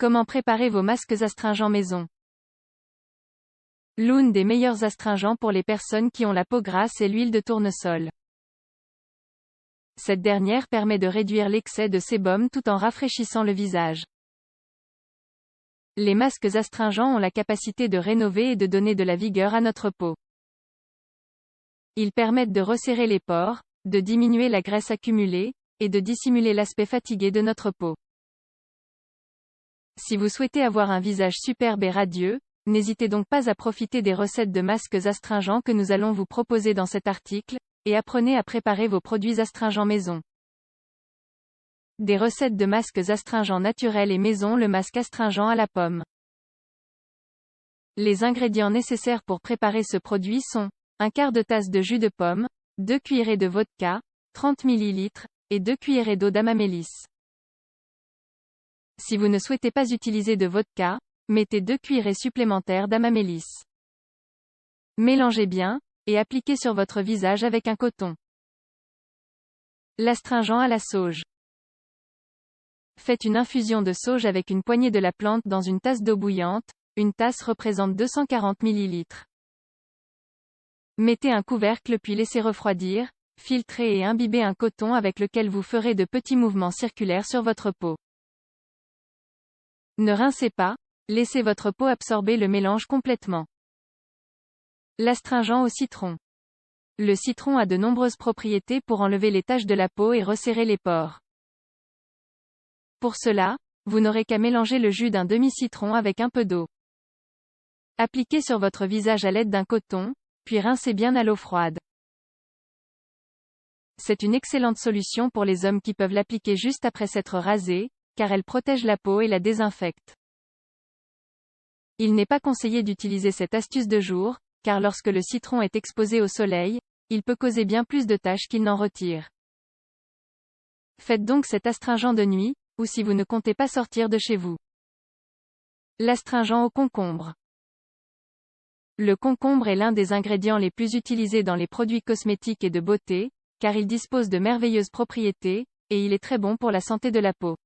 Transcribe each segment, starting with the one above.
Comment préparer vos masques astringents maison? L'une des meilleurs astringents pour les personnes qui ont la peau grasse est l'huile de tournesol. Cette dernière permet de réduire l'excès de sébum tout en rafraîchissant le visage. Les masques astringents ont la capacité de rénover et de donner de la vigueur à notre peau. Ils permettent de resserrer les pores, de diminuer la graisse accumulée, et de dissimuler l'aspect fatigué de notre peau. Si vous souhaitez avoir un visage superbe et radieux, n'hésitez donc pas à profiter des recettes de masques astringents que nous allons vous proposer dans cet article, et apprenez à préparer vos produits astringents maison. Des recettes de masques astringents naturels et maison. Le masque astringent à la pomme. Les ingrédients nécessaires pour préparer ce produit sont un quart de tasse de jus de pomme, 2 cuillerées de vodka, 30 ml, et 2 cuillerées d'eau d'amamélis. Si vous ne souhaitez pas utiliser de vodka, mettez 2 cuillerées supplémentaires d'amamélis. Mélangez bien, et appliquez sur votre visage avec un coton. L'astringent à la sauge. Faites une infusion de sauge avec une poignée de la plante dans une tasse d'eau bouillante, une tasse représente 240 ml. Mettez un couvercle puis laissez refroidir, filtrez et imbibez un coton avec lequel vous ferez de petits mouvements circulaires sur votre peau. Ne rincez pas, laissez votre peau absorber le mélange complètement. L'astringent au citron. Le citron a de nombreuses propriétés pour enlever les taches de la peau et resserrer les pores. Pour cela, vous n'aurez qu'à mélanger le jus d'un demi-citron avec un peu d'eau. Appliquez sur votre visage à l'aide d'un coton, puis rincez bien à l'eau froide. C'est une excellente solution pour les hommes qui peuvent l'appliquer juste après s'être rasés, car elle protège la peau et la désinfecte. Il n'est pas conseillé d'utiliser cette astuce de jour, car lorsque le citron est exposé au soleil, il peut causer bien plus de taches qu'il n'en retire. Faites donc cet astringent de nuit, ou si vous ne comptez pas sortir de chez vous. L'astringent au concombre. Le concombre est l'un des ingrédients les plus utilisés dans les produits cosmétiques et de beauté, car il dispose de merveilleuses propriétés, et il est très bon pour la santé de la peau.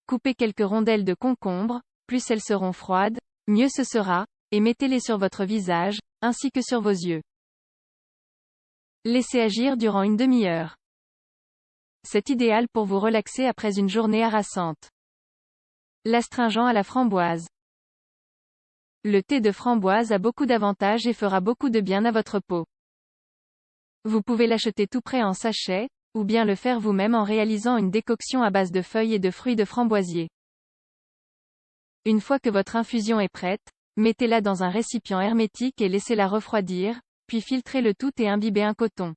Coupez quelques rondelles de concombre, plus elles seront froides, mieux ce sera, et mettez-les sur votre visage, ainsi que sur vos yeux. Laissez agir durant une demi-heure. C'est idéal pour vous relaxer après une journée harassante. L'astringent à la framboise. Le thé de framboise a beaucoup d'avantages et fera beaucoup de bien à votre peau. Vous pouvez l'acheter tout prêt en sachet, ou bien le faire vous-même en réalisant une décoction à base de feuilles et de fruits de framboisier. Une fois que votre infusion est prête, mettez-la dans un récipient hermétique et laissez-la refroidir, puis filtrez le tout et imbibez un coton.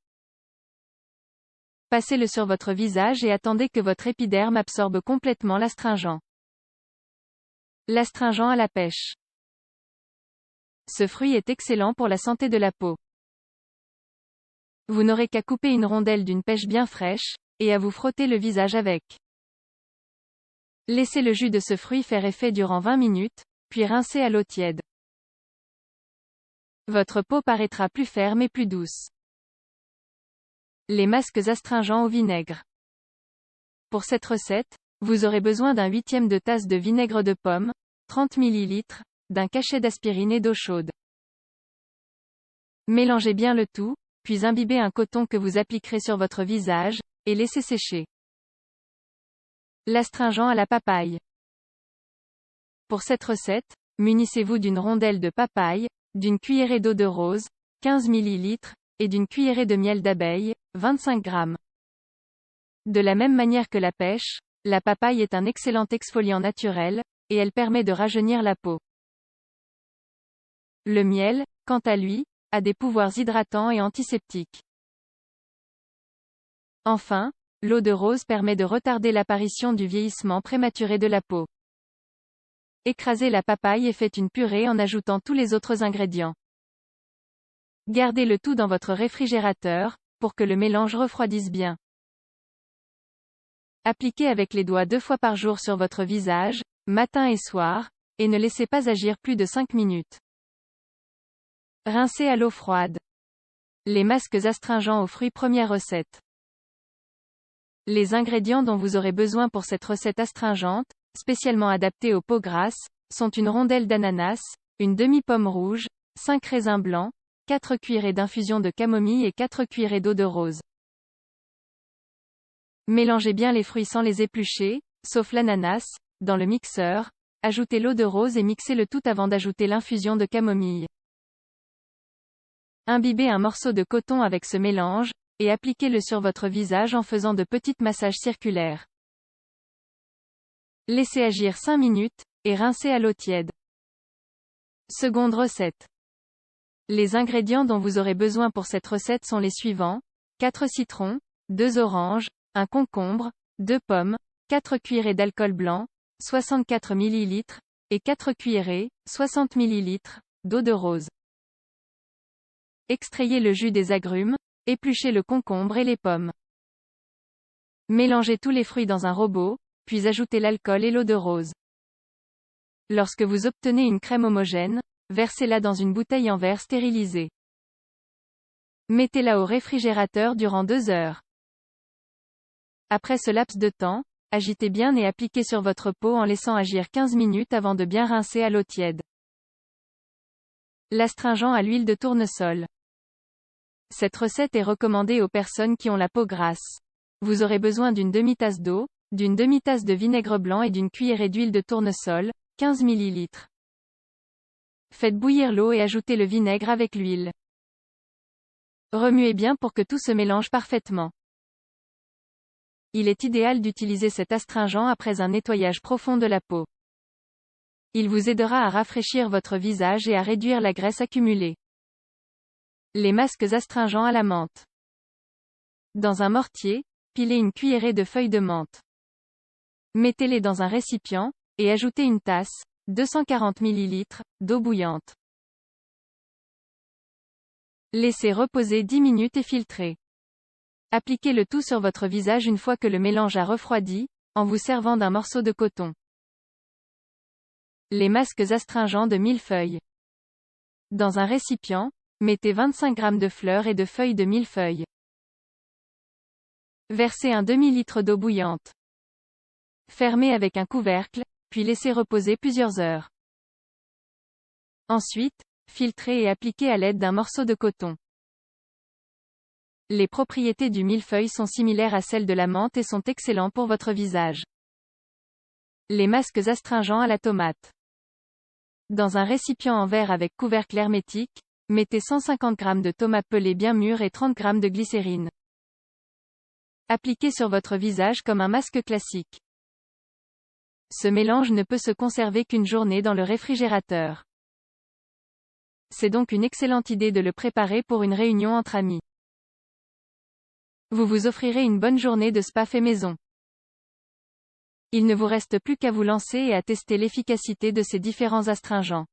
Passez-le sur votre visage et attendez que votre épiderme absorbe complètement l'astringent. L'astringent à la pêche. Ce fruit est excellent pour la santé de la peau. Vous n'aurez qu'à couper une rondelle d'une pêche bien fraîche, et à vous frotter le visage avec. Laissez le jus de ce fruit faire effet durant 20 minutes, puis rincez à l'eau tiède. Votre peau paraîtra plus ferme et plus douce. Les masques astringents au vinaigre. Pour cette recette, vous aurez besoin d'un huitième de tasse de vinaigre de pomme, 30 ml, d'un cachet d'aspirine et d'eau chaude. Mélangez bien le tout, puis imbibez un coton que vous appliquerez sur votre visage, et laissez sécher. L'astringent à la papaye. Pour cette recette, munissez-vous d'une rondelle de papaye, d'une cuillerée d'eau de rose, 15 ml, et d'une cuillerée de miel d'abeille, 25 g. De la même manière que la pêche, la papaye est un excellent exfoliant naturel, et elle permet de rajeunir la peau. Le miel, quant à lui, a des pouvoirs hydratants et antiseptiques. Enfin, l'eau de rose permet de retarder l'apparition du vieillissement prématuré de la peau. Écrasez la papaye et faites une purée en ajoutant tous les autres ingrédients. Gardez le tout dans votre réfrigérateur, pour que le mélange refroidisse bien. Appliquez avec les doigts 2 fois par jour sur votre visage, matin et soir, et ne laissez pas agir plus de 5 minutes. Rincez à l'eau froide. Les masques astringents aux fruits. Première recette. Les ingrédients dont vous aurez besoin pour cette recette astringente spécialement adaptés aux peaux grasses, sont une rondelle d'ananas, une demi-pomme rouge, 5 raisins blancs, 4 cuillerées d'infusion de camomille et 4 cuillerées d'eau de rose. Mélangez bien les fruits sans les éplucher, sauf l'ananas, dans le mixeur, ajoutez l'eau de rose et mixez le tout avant d'ajouter l'infusion de camomille. Imbibez un morceau de coton avec ce mélange, et appliquez-le sur votre visage en faisant de petits massages circulaires. Laissez agir 5 minutes, et rincez à l'eau tiède. Seconde recette. Les ingrédients dont vous aurez besoin pour cette recette sont les suivants: 4 citrons, 2 oranges, 1 concombre, 2 pommes, 4 cuillerées d'alcool blanc, 64 ml, et 4 cuillerées, 60 ml, d'eau de rose. Extrayez le jus des agrumes, épluchez le concombre et les pommes. Mélangez tous les fruits dans un robot, puis ajoutez l'alcool et l'eau de rose. Lorsque vous obtenez une crème homogène, versez-la dans une bouteille en verre stérilisée. Mettez-la au réfrigérateur durant 2 heures. Après ce laps de temps, agitez bien et appliquez sur votre peau en laissant agir 15 minutes avant de bien rincer à l'eau tiède. L'astringent à l'huile de tournesol. Cette recette est recommandée aux personnes qui ont la peau grasse. Vous aurez besoin d'une demi-tasse d'eau, d'une demi-tasse de vinaigre blanc et d'une cuillerée d'huile de tournesol, 15 ml. Faites bouillir l'eau et ajoutez le vinaigre avec l'huile. Remuez bien pour que tout se mélange parfaitement. Il est idéal d'utiliser cet astringent après un nettoyage profond de la peau. Il vous aidera à rafraîchir votre visage et à réduire la graisse accumulée. Les masques astringents à la menthe. Dans un mortier, pilez une cuillerée de feuilles de menthe. Mettez-les dans un récipient, et ajoutez une tasse, 240 ml, d'eau bouillante. Laissez reposer 10 minutes et filtrez. Appliquez le tout sur votre visage une fois que le mélange a refroidi, en vous servant d'un morceau de coton. Les masques astringents de millefeuille. Dans un récipient, mettez 25 g de fleurs et de feuilles de millefeuille. Versez un demi-litre d'eau bouillante. Fermez avec un couvercle, puis laissez reposer plusieurs heures. Ensuite, filtrez et appliquez à l'aide d'un morceau de coton. Les propriétés du millefeuille sont similaires à celles de la menthe et sont excellents pour votre visage. Les masques astringents à la tomate. Dans un récipient en verre avec couvercle hermétique, mettez 150 g de tomates pelées bien mûres et 30 g de glycérine. Appliquez sur votre visage comme un masque classique. Ce mélange ne peut se conserver qu'une journée dans le réfrigérateur. C'est donc une excellente idée de le préparer pour une réunion entre amis. Vous vous offrirez une bonne journée de spa fait maison. Il ne vous reste plus qu'à vous lancer et à tester l'efficacité de ces différents astringents.